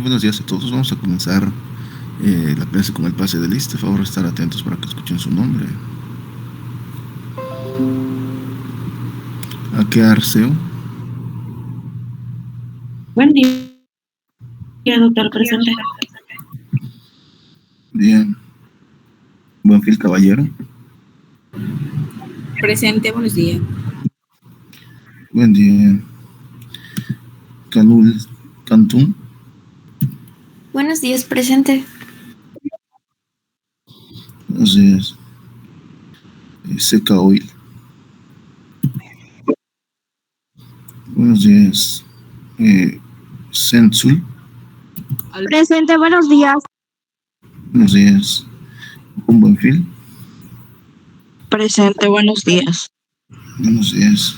buenos días a todos. Vamos a comenzar la clase con el pase de lista. Por favor, estar atentos para que escuchen su nombre. ¿A qué Arceo? Buen día, doctor, presente. Bien. Buenfil Caballero. Presente, buenos días. Buen día. Canul Cantún. Buenos días, presente. Buenos días. Seca Oil. Buenos días. Sensul. Presente, buenos días. Buenos días. Un Buenfil. Presente, buenos días. Buenos días.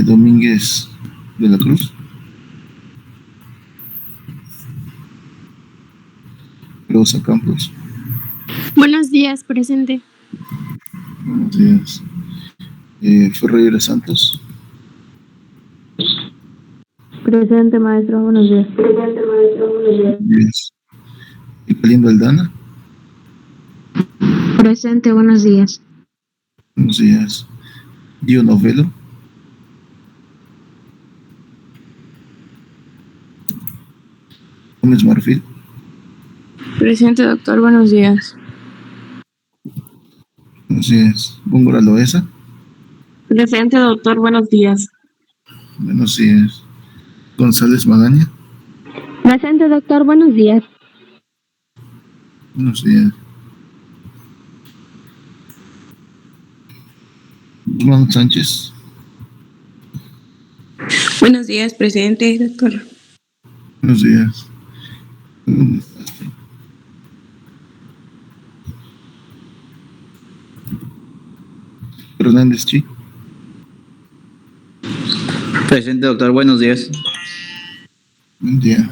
Domínguez de la Cruz. Rosa Campos. Buenos días, presente. Buenos días. Ferreira Santos. Presente, maestro, buenos días. Buenos días. Galindo Aldana. Presente, buenos días. Buenos días. Dio Novelo. Gómez Marfil. Presente, doctor, buenos días. Buenos días. Góngora Loesa. Presente, doctor, buenos días. Buenos días. González Magaña. Presente, doctor, buenos días. Buenos días. Guzmán Sánchez. Buenos días, presente, doctor. Buenos días. Hernández Chi. Presente, doctor. Buenos días. Buen día.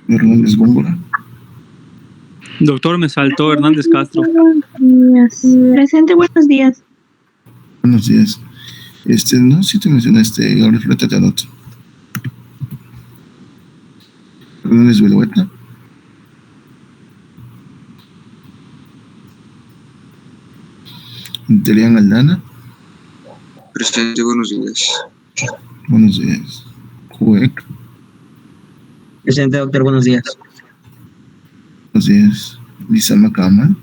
Hernández Góngora. Doctor, me saltó Hernández Castro. Presente, buenos días. Buenos días. No sé si te mencioné Gabriel Fleta, te anoto. Hernández Belueta. Interian Aldana. Presente, buenos días. Buenos días. Juec. Presente, doctor. Buenos días. Buenos días. Lisa Macamal.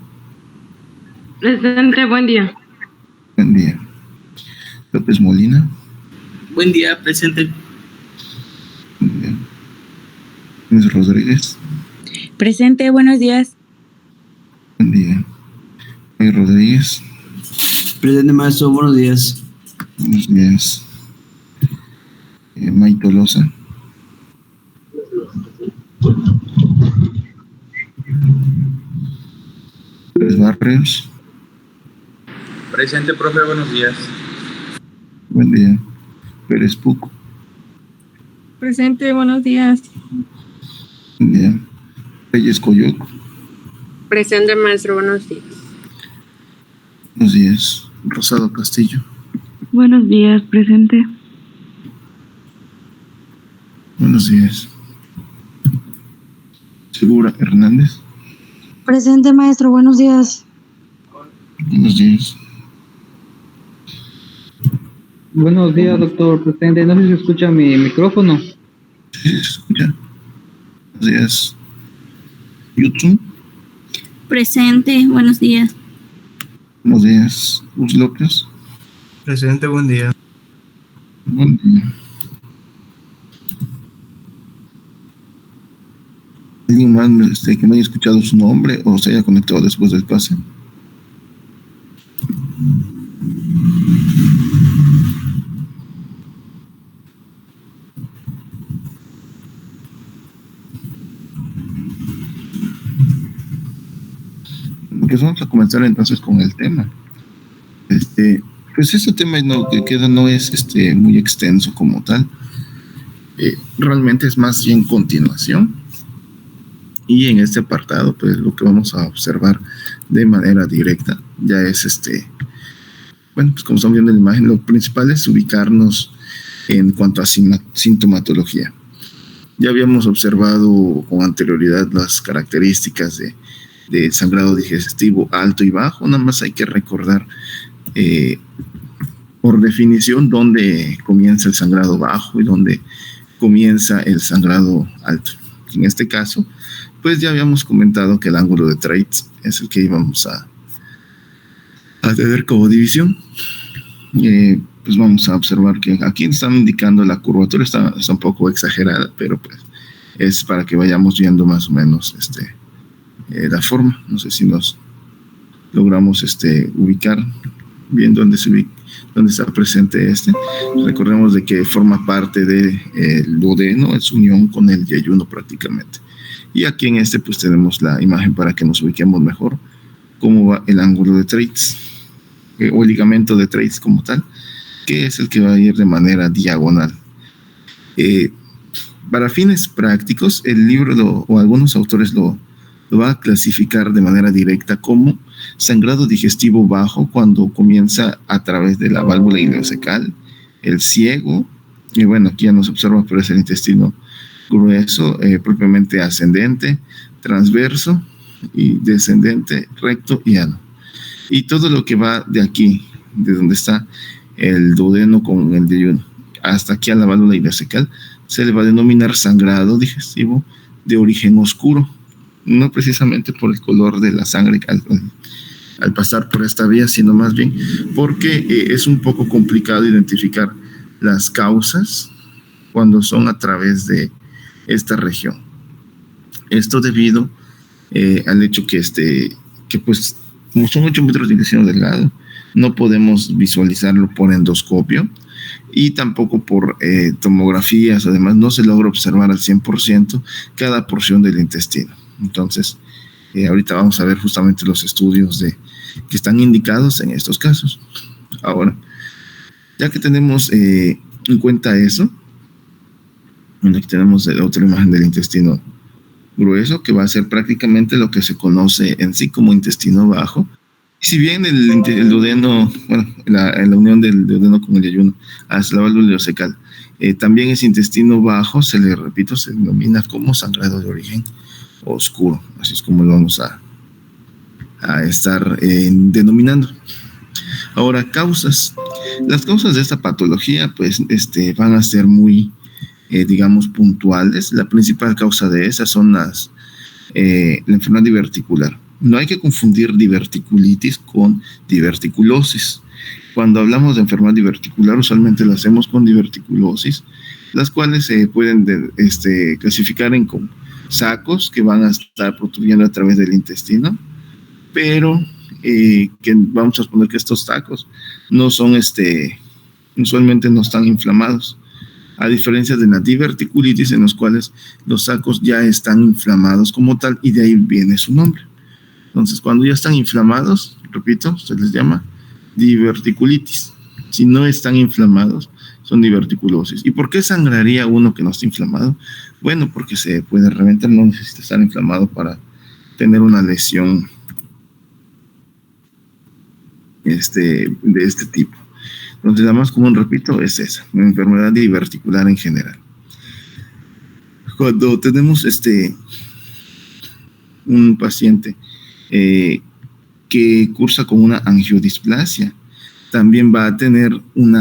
Presente, buen día. Buen día. López Molina. Buen día, presente. Buen día. Luis Rodríguez. Presente, buenos días. Buen día. May Rodríguez. Presente, maestro, buenos días. Buenos días. May Tolosa. Pérez Barrios. Presente, profe, buenos días. Buen día. Pérez Puco. Presente, buenos días. Buen día. Reyes Coyoc. Presente, maestro, buenos días. Buenos días. Rosado Castillo. Buenos días, presente. Buenos días. Segura Hernández. Presente, maestro, buenos días. Buenos días. Buenos días, doctor. Presente. No sé si escucha mi micrófono. Sí, se escucha. Buenos días. YouTube. Presente, buenos días. Buenos días. Luz López. Presente, buen día. Buen día. ¿Alguien más que no haya escuchado su nombre o se haya conectado después del pase? Pues vamos a comenzar entonces con el tema. Pues este tema que queda no es muy extenso como tal. Realmente es más bien continuación. Y en este apartado, pues lo que vamos a observar de manera directa ya es bueno, pues como estamos viendo en la imagen, lo principal es ubicarnos en cuanto a sintomatología. Ya habíamos observado con anterioridad las características de sangrado digestivo alto y bajo. Nada más hay que recordar por definición dónde comienza el sangrado bajo y dónde comienza el sangrado alto. En este caso, pues ya habíamos comentado que el ángulo de Treitz es el que íbamos a tener como división. Pues vamos a observar que aquí están indicando la curvatura, está un poco exagerada, pero pues es para que vayamos viendo más o menos la forma. No sé si nos logramos ubicar bien dónde está presente Recordemos de que forma parte del duodeno, es unión con el yeyuno prácticamente. Y aquí en pues tenemos la imagen para que nos ubiquemos mejor cómo va el ángulo de Treitz o el ligamento de Treitz como tal, que es el que va a ir de manera diagonal. Para fines prácticos, el libro o algunos autores lo va a clasificar de manera directa como sangrado digestivo bajo cuando comienza a través de la válvula ileocecal, el ciego, y bueno, aquí ya nos observa, pero es el intestino grueso, propiamente ascendente, transverso y descendente, recto y ano. Y todo lo que va de aquí, de donde está el duodeno con el yeyuno, hasta aquí a la válvula ileocecal, se le va a denominar sangrado digestivo de origen oscuro, no precisamente por el color de la sangre al pasar por esta vía, sino más bien porque es un poco complicado identificar las causas cuando son a través de esta región. Esto debido al hecho que pues como son 8 metros de intestino delgado, no podemos visualizarlo por endoscopio y tampoco por tomografías. Además, no se logra observar al 100% cada porción del intestino. Entonces, ahorita vamos a ver justamente los estudios que están indicados en estos casos. Ahora, ya que tenemos en cuenta eso, bueno, aquí tenemos otra imagen del intestino grueso, que va a ser prácticamente lo que se conoce en sí como intestino bajo. Y si bien el duodeno, bueno, la unión del duodeno con el yeyuno hasta la válvula ileocecal, también ese intestino bajo, se denomina como sangrado de origen oscuro. Así es como lo vamos a estar denominando. Ahora, causas. Las causas de esta patología, pues, van a ser muy, digamos, puntuales. La principal causa de esas son la enfermedad diverticular. No hay que confundir diverticulitis con diverticulosis. Cuando hablamos de enfermedad diverticular, usualmente lo hacemos con diverticulosis, las cuales se pueden clasificar en como sacos que van a estar protrudiendo a través del intestino, pero que vamos a suponer que estos sacos no son, usualmente no están inflamados, a diferencia de la diverticulitis, en los cuales los sacos ya están inflamados como tal, y de ahí viene su nombre. Entonces, cuando ya están inflamados, repito, se les llama diverticulitis. Si no están inflamados, son diverticulosis. ¿Y por qué sangraría uno que no está inflamado? Bueno, porque se puede reventar, no necesita estar inflamado para tener una lesión de este tipo. Entonces, la más común, repito, es esa, una enfermedad diverticular en general. Cuando tenemos un paciente que cursa con una angiodisplasia, también va a tener un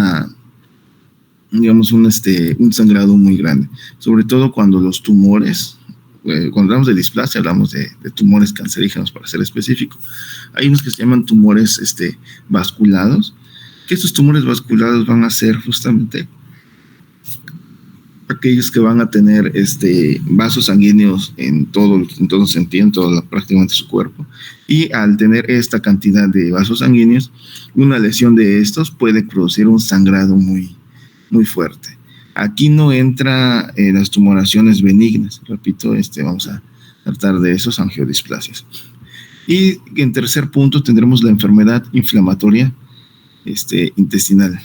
sangrado muy grande, sobre todo cuando los tumores, cuando hablamos de displasia, hablamos de tumores cancerígenos, para ser específico. Hay unos que se llaman tumores vasculados, que estos tumores vasculados van a ser justamente aquellos que van a tener vasos sanguíneos en todo sentido, prácticamente su cuerpo, y al tener esta cantidad de vasos sanguíneos, una lesión de estos puede producir un sangrado muy, muy fuerte. Aquí no entra las tumoraciones benignas, repito, vamos a tratar de esos angiodisplasias. Y en tercer punto tendremos la enfermedad inflamatoria intestinal.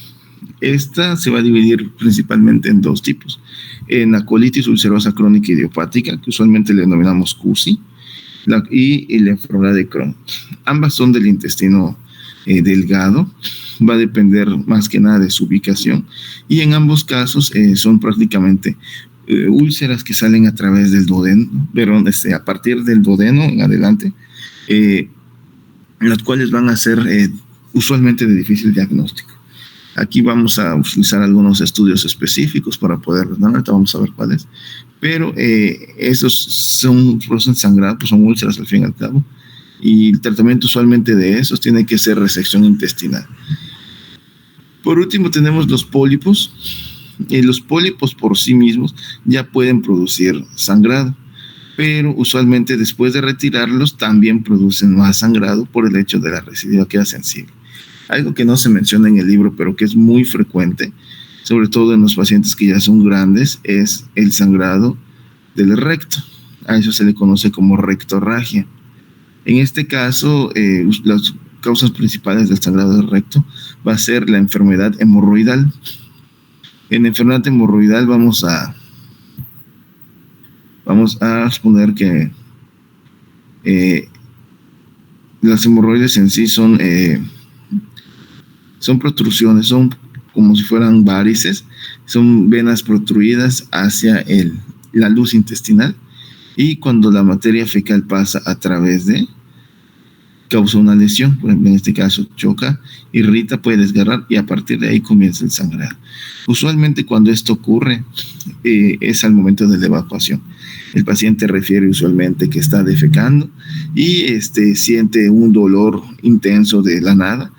Esta se va a dividir principalmente en dos tipos: en la colitis ulcerosa crónica idiopática, que usualmente le denominamos CUSI, y la enfermedad de Crohn. Ambas son del intestino delgado, va a depender más que nada de su ubicación, y en ambos casos son prácticamente úlceras que salen a través del duodeno, pero a partir del duodeno en adelante, las cuales van a ser usualmente de difícil diagnóstico. Aquí vamos a utilizar algunos estudios específicos para poderlos dar, ahorita vamos a ver cuáles, pero esos producen sangrado, pues son úlceras al fin y al cabo, y el tratamiento usualmente de esos tiene que ser resección intestinal. Por último tenemos los pólipos. Los pólipos por sí mismos ya pueden producir sangrado, pero usualmente después de retirarlos también producen más sangrado por el hecho de la residualidad sensible. Algo que no se menciona en el libro, pero que es muy frecuente, sobre todo en los pacientes que ya son grandes, es el sangrado del recto. A eso se le conoce como rectorragia. En este caso, las causas principales del sangrado del recto va a ser la enfermedad hemorroidal. En la enfermedad hemorroidal vamos a exponer que las hemorroides en sí son protrusiones, son como si fueran varices, son venas protruidas hacia la luz intestinal, y cuando la materia fecal pasa a través de, causa una lesión. Por ejemplo, en este caso choca, irrita, puede desgarrar, y a partir de ahí comienza el sangrado. Usualmente cuando esto ocurre es al momento de la evacuación. El paciente refiere usualmente que está defecando y siente un dolor intenso de la nada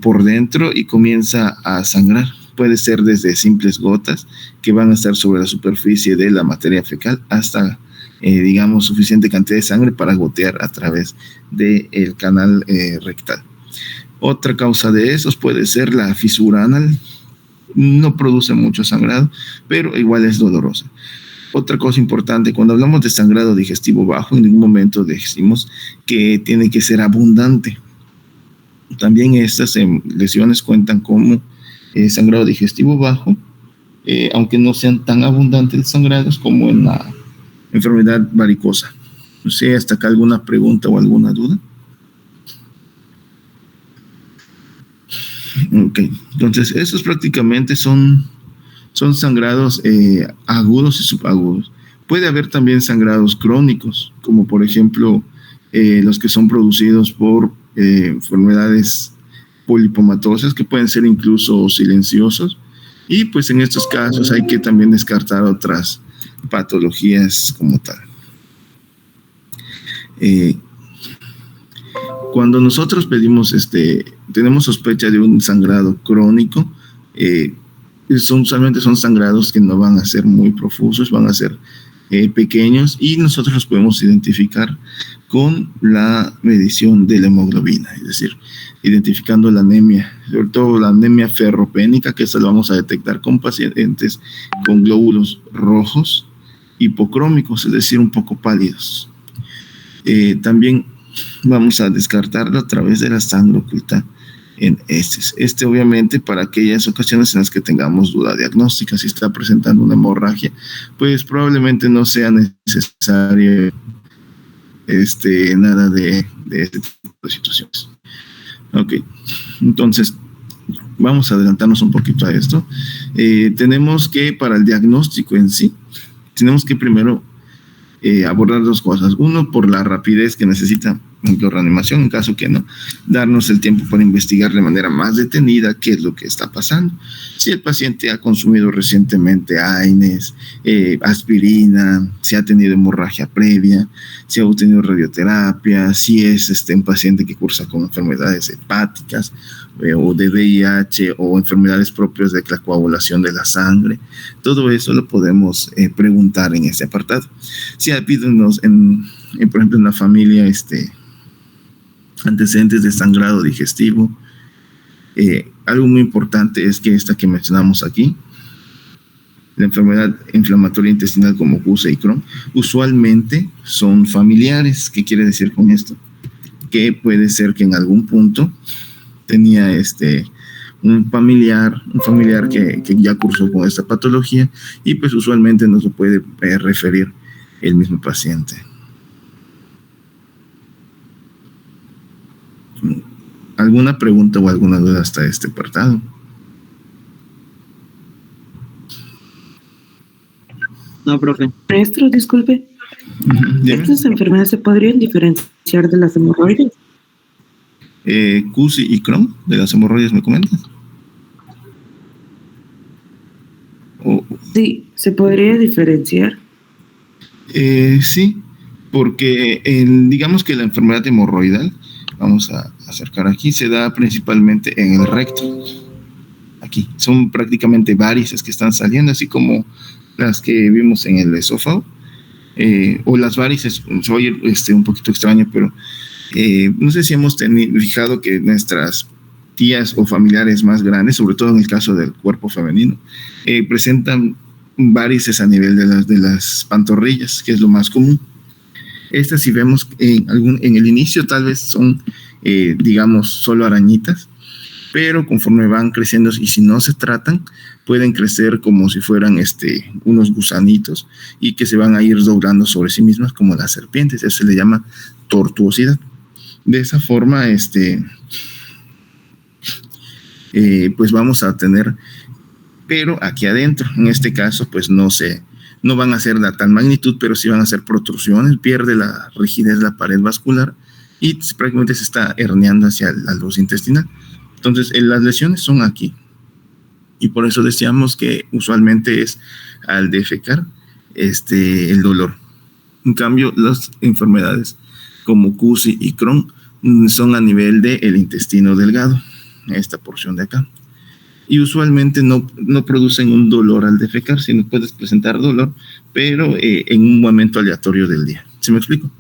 por dentro y comienza a sangrar. Puede ser desde simples gotas que van a estar sobre la superficie de la materia fecal hasta digamos, suficiente cantidad de sangre para gotear a través del canal rectal. Otra causa de esos puede ser la fisura anal. No produce mucho sangrado, pero igual es dolorosa. Otra cosa importante, cuando hablamos de sangrado digestivo bajo, en ningún momento decimos que tiene que ser abundante. También estas lesiones cuentan como sangrado digestivo bajo, aunque no sean tan abundantes los sangrados como en la enfermedad varicosa. No sé, hasta acá alguna pregunta o alguna duda. Ok, entonces esos prácticamente son sangrados agudos y subagudos. Puede haber también sangrados crónicos, como por ejemplo los que son producidos por enfermedades polipomatosas, que pueden ser incluso silenciosos, y pues en estos casos hay que también descartar otras patologías como tal. Cuando nosotros tenemos sospecha de un sangrado crónico, usualmente son sangrados que no van a ser muy profusos, van a ser pequeños, y nosotros los podemos identificar con la medición de la hemoglobina, es decir, identificando la anemia, sobre todo la anemia ferropénica, que esta la vamos a detectar con pacientes con glóbulos rojos hipocrómicos, es decir, un poco pálidos. También vamos a descartarlo a través de la sangre oculta en heces. Obviamente para aquellas ocasiones en las que tengamos duda diagnóstica. Si está presentando una hemorragia, pues probablemente no sea necesario nada de este tipo de situaciones. Ok, entonces vamos a adelantarnos un poquito a esto. Tenemos que, para el diagnóstico en sí, tenemos que primero abordar dos cosas. Uno, por la rapidez que necesita, por ejemplo, reanimación, en caso que no, darnos el tiempo para investigar de manera más detenida qué es lo que está pasando. Si el paciente ha consumido recientemente AINES, aspirina, si ha tenido hemorragia previa, si ha obtenido radioterapia, si es un paciente que cursa con enfermedades hepáticas o de VIH o enfermedades propias de la coagulación de la sangre. Todo eso lo podemos preguntar en este apartado. Si ha habido, por ejemplo, en la familia antecedentes de sangrado digestivo, algo muy importante es que esta que mencionamos aquí, la enfermedad inflamatoria intestinal como CUSA y Crohn, usualmente son familiares. ¿Qué quiere decir con esto? Que puede ser que en algún punto tenía un familiar que ya cursó con esta patología, y pues usualmente no se puede referir el mismo paciente. ¿Alguna pregunta o alguna duda hasta este apartado? No, profe. Maestro, disculpe. Dime. ¿Estas enfermedades se podrían diferenciar de las hemorroides? CUSI y Crohn, de las hemorroides, ¿me comentas? Sí, ¿se podría diferenciar? Sí, porque digamos que la enfermedad hemorroidal, vamos a acercar aquí, se da principalmente en el recto. Aquí son prácticamente varices que están saliendo, así como las que vimos en el esófago, o las varices. Se oye un poquito extraño, pero no sé si hemos fijado que nuestras tías o familiares más grandes, sobre todo en el caso del cuerpo femenino, presentan varices a nivel de las pantorrillas, que es lo más común. Estas, si vemos en el inicio, tal vez son, digamos, solo arañitas, pero conforme van creciendo y si no se tratan, pueden crecer como si fueran unos gusanitos y que se van a ir doblando sobre sí mismas como las serpientes. Eso se le llama tortuosidad. De esa forma, pues vamos a tener, pero aquí adentro, en este caso, pues no van a ser de tal magnitud, pero sí van a ser protrusiones, pierde la rigidez de la pared vascular y prácticamente se está herniando hacia la luz intestinal. Entonces, las lesiones son aquí. Y por eso decíamos que usualmente es al defecar el dolor. En cambio, las enfermedades como CUSI y Crohn son a nivel del intestino delgado, esta porción de acá. Y usualmente no producen un dolor al defecar, sino puedes presentar dolor, pero en un momento aleatorio del día. ¿Sí me explico?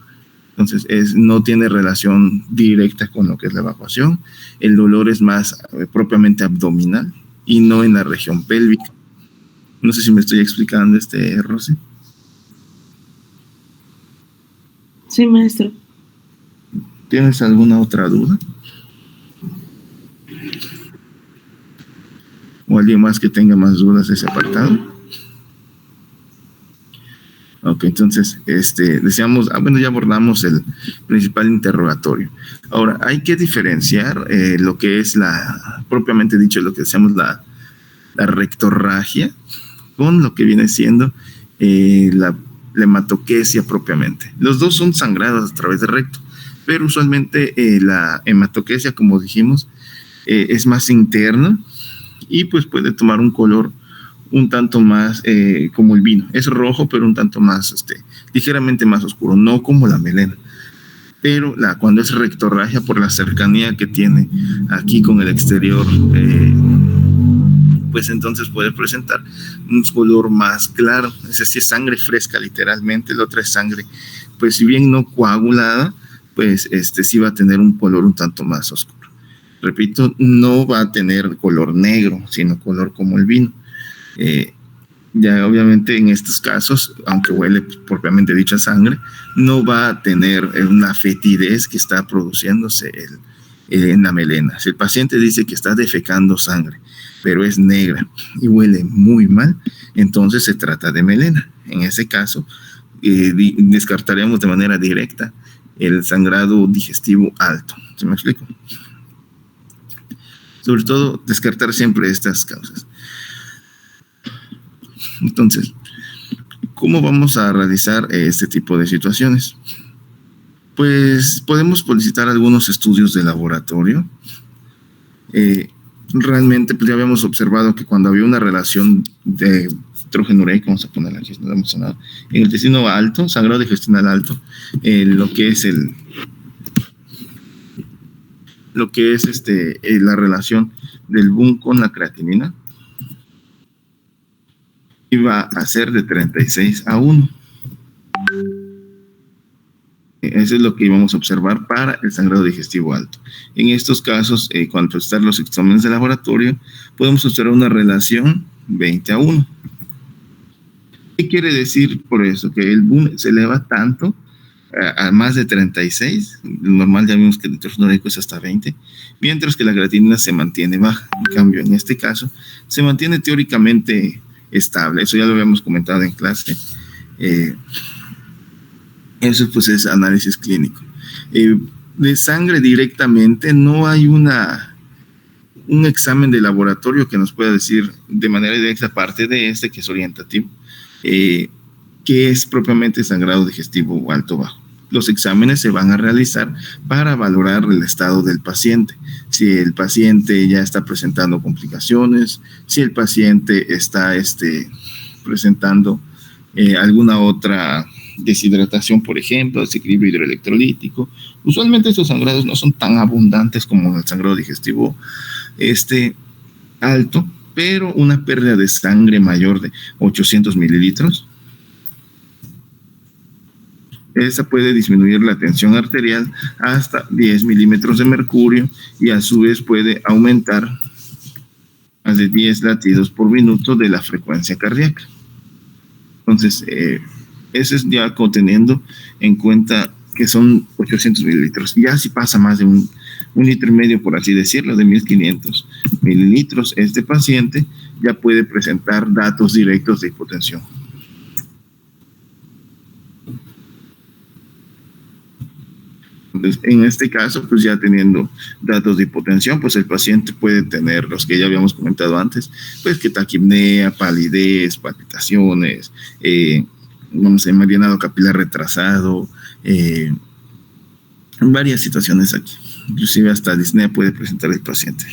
Entonces, no tiene relación directa con lo que es la evacuación. El dolor es más propiamente abdominal y no en la región pélvica. No sé si me estoy explicando, Rosy. Sí, maestro. ¿Tienes alguna otra duda? ¿O alguien más que tenga más dudas de ese apartado? Ok, entonces, decíamos, ya abordamos el principal interrogatorio. Ahora, hay que diferenciar lo que es propiamente dicho, lo que decíamos la rectorragia, con lo que viene siendo la hematoquesia propiamente. Los dos son sangrados a través del recto, pero usualmente la hematoquesia, como dijimos, es más interna y pues puede tomar un color un tanto más como el vino. Es rojo, pero un tanto más, ligeramente más oscuro, no como la melena. Pero cuando es rectorragia, por la cercanía que tiene aquí con el exterior, pues entonces puede presentar un color más claro. Es decir, sangre fresca literalmente. La otra es sangre, pues si bien no coagulada, pues sí va a tener un color un tanto más oscuro. Repito, no va a tener color negro, sino color como el vino. Ya obviamente en estos casos, aunque huele propiamente dicha sangre, no va a tener una fetidez que está produciéndose en la melena. Si el paciente dice que está defecando sangre, pero es negra y huele muy mal, entonces se trata de melena. En ese caso, descartaríamos de manera directa el sangrado digestivo alto. ¿Se me explico? Sobre todo, descartar siempre estas causas. Entonces, ¿cómo vamos a realizar este tipo de situaciones? Pues podemos solicitar algunos estudios de laboratorio. Realmente, pues ya habíamos observado que cuando había una relación de hidrogenureico, vamos a ponerla aquí, no lo hemos mencionado, en el intestino alto, sangrado digestional alto, lo que es la relación del BUN con la creatinina, iba a ser de 36:1. Eso es lo que íbamos a observar para el sangrado digestivo alto. En estos casos, cuando están los exámenes de laboratorio, podemos observar una relación 20:1. ¿Qué quiere decir por eso? Que el BUN se eleva tanto a más de 36. Normal ya vimos que el hidrogenureico es hasta 20, mientras que la creatinina se mantiene baja. En cambio, en este caso, se mantiene teóricamente estable. Eso ya lo habíamos comentado en clase. Eso pues es análisis clínico. De sangre directamente no hay un examen de laboratorio que nos pueda decir de manera directa, aparte de que es orientativo, qué es propiamente sangrado digestivo alto o bajo. Los exámenes se van a realizar para valorar el estado del paciente. Si el paciente ya está presentando complicaciones, si el paciente está presentando alguna otra deshidratación, por ejemplo, desequilibrio hidroelectrolítico. Usualmente estos sangrados no son tan abundantes como el sangrado digestivo alto, pero una pérdida de sangre mayor de 800 mililitros, esa puede disminuir la tensión arterial hasta 10 milímetros de mercurio y a su vez puede aumentar más de 10 latidos por minuto de la frecuencia cardíaca. Entonces, eso es ya teniendo en cuenta que son 800 mililitros. Ya si pasa más de un litro y medio, por así decirlo, de 1500 mililitros, este paciente ya puede presentar datos directos de hipotensión. Entonces, en este caso, pues ya teniendo datos de hipotensión, pues el paciente puede tener los que ya habíamos comentado antes, pues que taquipnea, palidez, palpitaciones, medianado capilar retrasado, varias situaciones aquí. Inclusive hasta disnea puede presentar el paciente.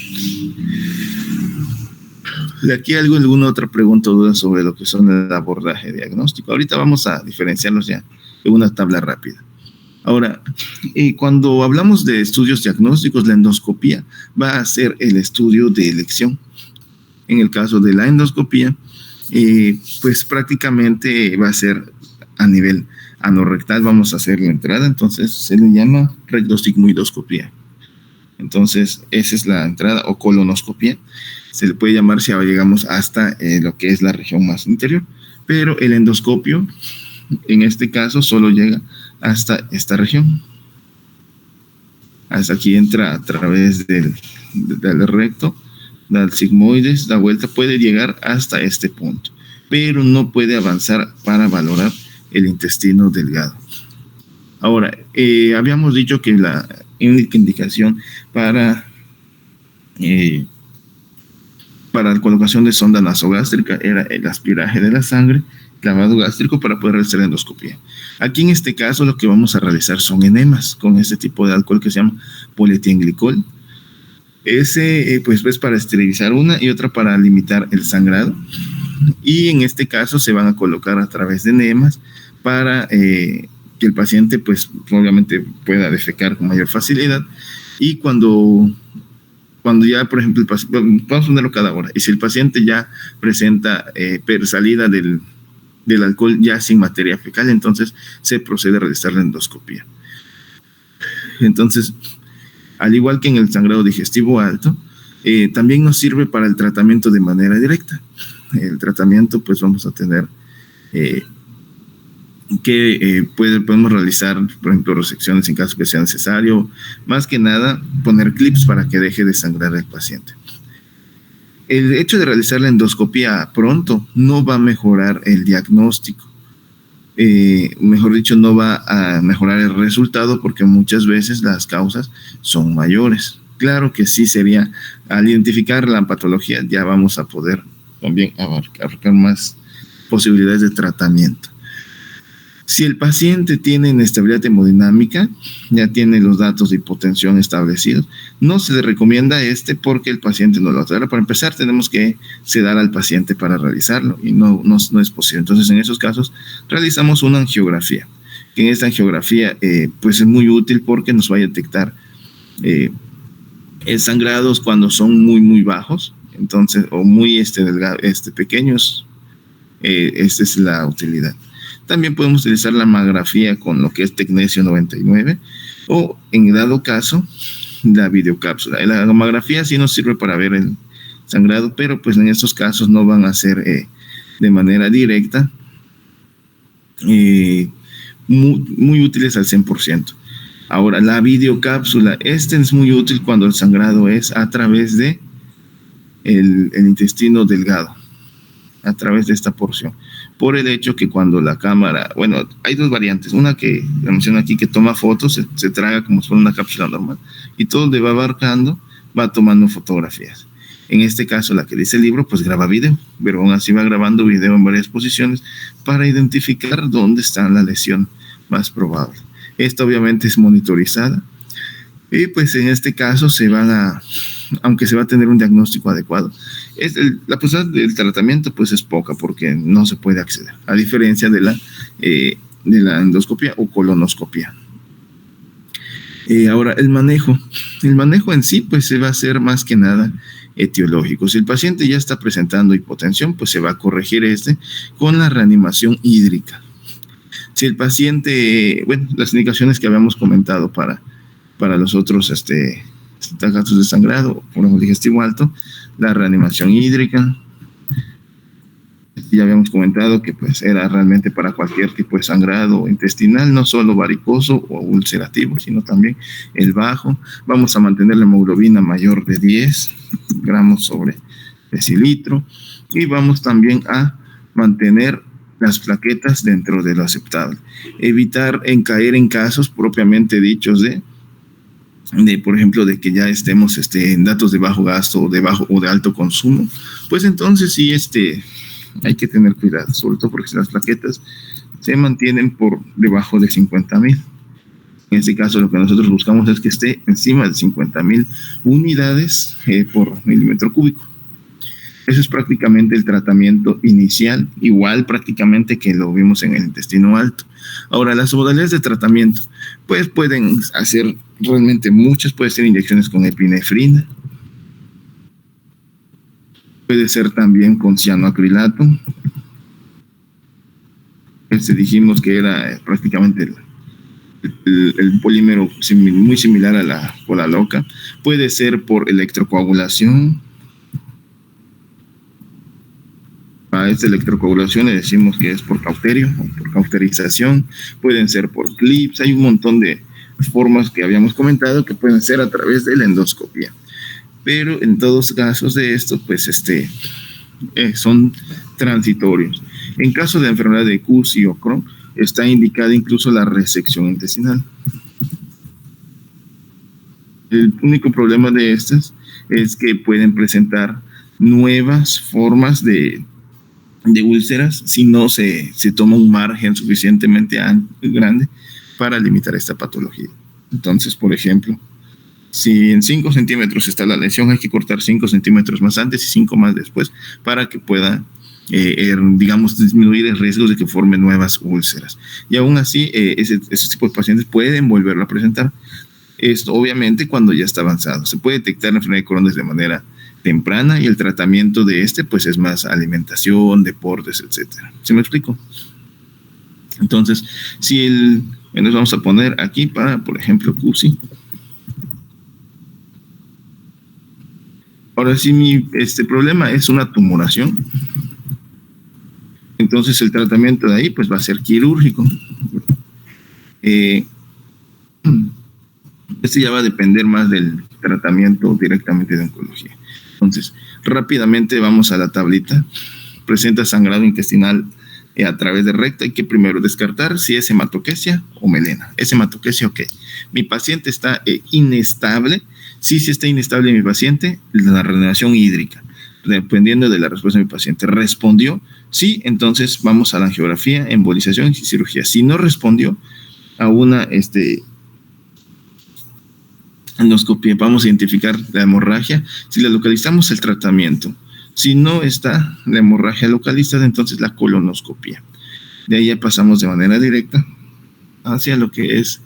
De aquí alguna otra pregunta o duda sobre lo que son el abordaje diagnóstico. Ahorita vamos a diferenciarlos ya en una tabla rápida. Ahora, cuando hablamos de estudios diagnósticos, la endoscopía va a ser el estudio de elección. En el caso de la endoscopía, pues prácticamente va a ser a nivel anorrectal, vamos a hacer la entrada, entonces se le llama rectosigmoidoscopía. Entonces, esa es la entrada, o colonoscopía. Se le puede llamar si llegamos hasta lo que es la región más interior, pero el endoscopio, en este caso, solo llega hasta esta región. Hasta aquí entra a través del recto, del sigmoides, la vuelta puede llegar hasta este punto, pero no puede avanzar para valorar el intestino delgado. Ahora, habíamos dicho que la única indicación para la colocación de sonda nasogástrica era el aspiraje de la sangre, clavado gástrico para poder realizar la endoscopía. Aquí en este caso lo que vamos a realizar son enemas con este tipo de alcohol que se llama polietilenglicol. Ese pues es para esterilizar una y otra para limitar el sangrado. Y en este caso se van a colocar a través de enemas para que el paciente pues obviamente pueda defecar con mayor facilidad. Y cuando ya, por ejemplo, vamos a ponerlo cada hora, y si el paciente ya presenta salida del alcohol ya sin materia fecal, entonces se procede a realizar la endoscopía. Entonces, al igual que en el sangrado digestivo alto, también nos sirve para el tratamiento de manera directa. El tratamiento, pues vamos a tener podemos realizar, por ejemplo, resecciones en caso que sea necesario, más que nada poner clips para que deje de sangrar el paciente. El hecho de realizar la endoscopía pronto no va a mejorar el diagnóstico, mejor dicho, no va a mejorar el resultado porque muchas veces las causas son mayores. Claro que sí sería, al identificar la patología ya vamos a poder también abarcar más posibilidades de tratamiento. Si el paciente tiene inestabilidad hemodinámica, ya tiene los datos de hipotensión establecidos, no se le recomienda porque el paciente no lo traerá. Para empezar, tenemos que sedar al paciente para realizarlo y no es posible. Entonces, en esos casos, realizamos una angiografía. Que en esta angiografía, pues es muy útil porque nos va a detectar sangrados cuando son muy, muy bajos, entonces, o muy pequeños. Esta es la utilidad. También podemos utilizar la mamografía con lo que es tecnesio 99 o, en dado caso, la videocápsula. La mamografía sí nos sirve para ver el sangrado, pero pues en estos casos no van a ser de manera directa muy útiles al 100%. Ahora, la videocápsula, es muy útil cuando el sangrado es a través de el intestino delgado, a través de esta porción. Por el hecho que cuando la cámara, bueno, hay dos variantes, una que menciono aquí que toma fotos, se traga como si fuera una cápsula normal, y todo le va abarcando, va tomando fotografías. En este caso, la que dice el libro, pues graba video, pero aún así va grabando video en varias posiciones para identificar dónde está la lesión más probable. Esta obviamente es monitorizada y pues en este caso aunque se va a tener un diagnóstico adecuado, la posibilidad del tratamiento pues es poca porque no se puede acceder, a diferencia de la endoscopia o colonoscopia. Ahora, el manejo en sí pues se va a hacer más que nada etiológico. Si el paciente ya está presentando hipotensión, pues se va a corregir con la reanimación hídrica. Si el paciente, las indicaciones que habíamos comentado para los otros casos de sangrado por un digestivo alto, la reanimación hídrica. Ya habíamos comentado que pues era realmente para cualquier tipo de sangrado intestinal, no solo varicoso o ulcerativo, sino también el bajo. Vamos a mantener la hemoglobina mayor de 10 gramos sobre decilitro y vamos también a mantener las plaquetas dentro de lo aceptable. Evitar caer en casos propiamente dichos de por ejemplo, de que ya estemos en datos de bajo gasto o de alto consumo, pues entonces sí hay que tener cuidado, sobre todo porque las plaquetas se mantienen por debajo de 50,000. En este caso, lo que nosotros buscamos es que esté encima de 50,000 unidades por milímetro cúbico. Eso es prácticamente el tratamiento inicial, igual prácticamente que lo vimos en el intestino alto. Ahora, las modalidades de tratamiento, pues pueden hacer realmente muchas, puede ser inyecciones con epinefrina, puede ser también con cianoacrilato. Dijimos que era prácticamente el polímero muy similar a la cola loca. Puede ser por electrocoagulación. A esta electrocoagulación le decimos que es por cauterio o por cauterización. Pueden ser por clips. Hay un montón de formas que habíamos comentado que pueden ser a través de la endoscopia. Pero en todos casos de esto, pues son transitorios. En caso de enfermedad de CUSI o Crohn, está indicada incluso la resección intestinal. El único problema de estas es que pueden presentar nuevas formas de úlceras si no se toma un margen suficientemente grande para limitar esta patología. Entonces, por ejemplo, si en 5 centímetros está la lesión, hay que cortar 5 centímetros más antes y 5 más después para que pueda, disminuir el riesgo de que formen nuevas úlceras. Y aún así, ese tipo de pacientes pueden volverlo a presentar. Esto, obviamente, cuando ya está avanzado. Se puede detectar la enfermedad de Crohn de manera temprana y el tratamiento de pues es más alimentación, deportes, etcétera. ¿Sí me explico? Entonces, nos vamos a poner aquí para, por ejemplo, CUSI. Ahora, si mi problema es una tumoración, entonces el tratamiento de ahí pues va a ser quirúrgico. Ya va a depender más del tratamiento directamente de oncología. Entonces, rápidamente vamos a la tablita. Presenta sangrado intestinal a través de recto. Hay que primero descartar si es hematoquesia o melena. ¿Es hematoquesia o qué? Mi paciente está inestable. Si está inestable mi paciente, la reanimación hídrica, dependiendo de la respuesta de mi paciente. ¿Respondió? Sí, entonces vamos a la angiografía, embolización y cirugía. Si no respondió a una endoscopia, vamos a identificar la hemorragia. Si la localizamos, el tratamiento. Si no está la hemorragia localizada, entonces la colonoscopia. De ahí ya pasamos de manera directa hacia lo que es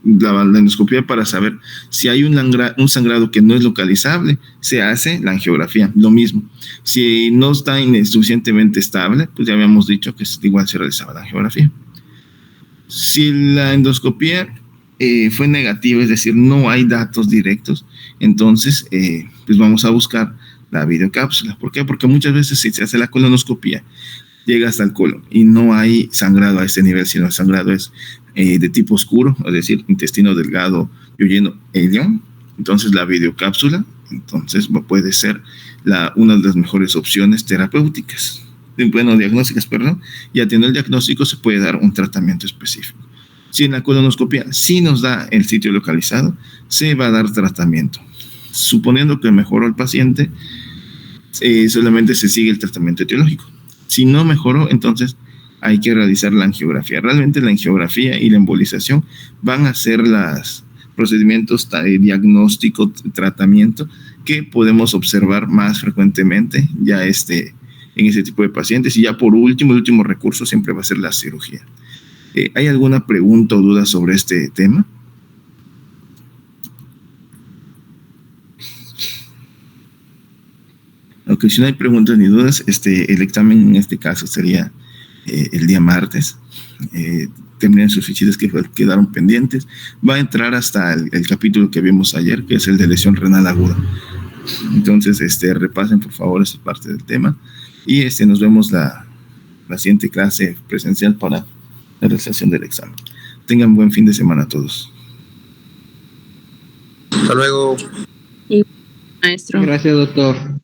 la endoscopia para saber si hay un sangrado que no es localizable, se hace la angiografía, lo mismo. Si no está insuficientemente estable, pues ya habíamos dicho que igual se realizaba la angiografía. Si la endoscopia fue negativa, es decir, no hay datos directos, entonces pues vamos a buscar la videocápsula. ¿Por qué? Porque muchas veces si se hace la colonoscopia, llega hasta el colon y no hay sangrado a ese nivel, sino el sangrado es de tipo oscuro, es decir, intestino delgado y huyendo ello. Entonces la videocápsula puede ser una de las mejores opciones terapéuticas, diagnósticas, ya teniendo el diagnóstico se puede dar un tratamiento específico. Si en la colonoscopia sí nos da el sitio localizado, se va a dar tratamiento. suponiendo que mejoró el paciente, solamente se sigue el tratamiento etiológico. Si no mejoró, entonces hay que realizar la angiografía. Realmente la angiografía y la embolización van a ser los procedimientos de diagnóstico, tratamiento que podemos observar más frecuentemente ya en ese tipo de pacientes. Y ya por último, el último recurso siempre va a ser la cirugía. ¿Hay alguna pregunta o duda sobre este tema? Ok, si no hay preguntas ni dudas, el examen en este caso sería el día martes. Terminan sus fichitas que quedaron pendientes. Va a entrar hasta el capítulo que vimos ayer, que es el de lesión renal aguda. Entonces, repasen por favor esa parte del tema. Y nos vemos la siguiente clase presencial para la realización del examen. Tengan buen fin de semana todos. Hasta luego. Y maestro. Gracias, doctor.